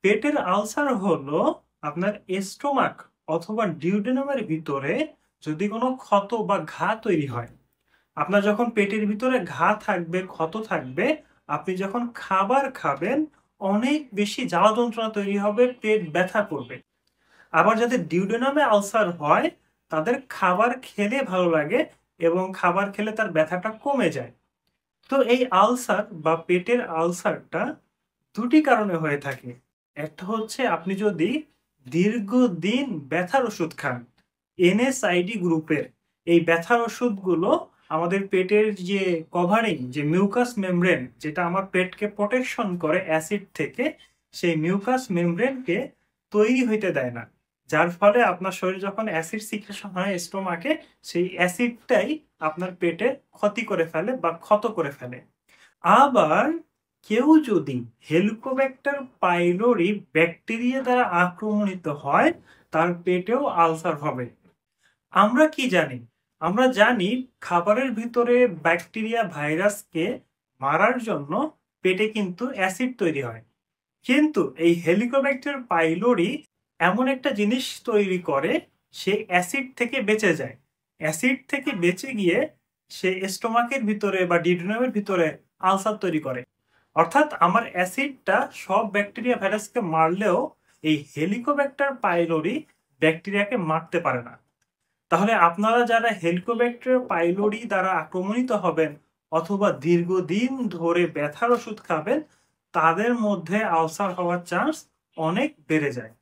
পেটের আলসার হলো আপনার স্টোমাক অথবা ডিউডেনামের ভিতরে যদি কোনো ক্ষত বা ঘা তৈরি হয়। আপনার যখন পেটের ভিতরে ঘা থাকবে, ক্ষত থাকবে, আপনি যখন খাবার খাবেন অনেক বেশি জ্বালা যন্ত্রণা তৈরি হবে, পেট ব্যথা করবে। আবার যাদের ডিউডেনামে আলসার হয় তাদের খাবার খেলে ভালো লাগে এবং খাবার খেলে তার ব্যথাটা কমে যায়। তো এই আলসার বা পেটের আলসারটা দুটি কারণে হয়ে থাকে। একটা হচ্ছে আপনি যদি দীর্ঘদিন ব্যথার ওষুধ খান, এনএসআইডি গ্রুপের এই ব্যথার ওষুধগুলো আমাদের পেটের যে কভারিং, যে মিউকাস মেমব্রেন যেটা আমার পেটকে প্রোটেকশন করে অ্যাসিড থেকে, সেই মিউকাস মেমব্রেনকে তৈরি হইতে দেয় না। যার ফলে আপনার শরীরে যখন অ্যাসিড সিক্রেশন হয় স্টোমাকে, সেই অ্যাসিডটাই আপনার পেটে ক্ষতি করে ফেলে বা ক্ষত করে ফেলে। আবার কেউ যদি হেলিকোব্যাক্টার পাইলোরি ব্যাকটেরিয়া দ্বারা আক্রমণিত হয় তার পেটেও আলসার হবে। আমরা কি জানি? আমরা জানি খাবারের ভিতরে ব্যাকটেরিয়া ভাইরাসকে মারার জন্য পেটে কিন্তু অ্যাসিড তৈরি হয়। কিন্তু এই হেলিকোব্যাক্টার পাইলোরি এমন একটা জিনিস তৈরি করে, সে অ্যাসিড থেকে বেঁচে যায়। অ্যাসিড থেকে বেঁচে গিয়ে সে স্টোমাকের ভিতরে বা ডিউডেনামের ভিতরে আলসার তৈরি করে। অর্থাৎ আমার অ্যাসিডটা সব ব্যাকটেরিয়া ভাইরাসকে মারলেও এই হেলিকোব্যাক্টার পাইলোরি ব্যাকটেরিয়াকে মারতে পারে না। তাহলে আপনারা যারা হেলিকোব্যাক্টার পাইলোরি দ্বারা আক্রমণিত হবেন অথবা দীর্ঘদিন ধরে ব্যথার ওষুধ খাবেন, তাদের মধ্যে আলসার হওয়ার চান্স অনেক বেড়ে যায়।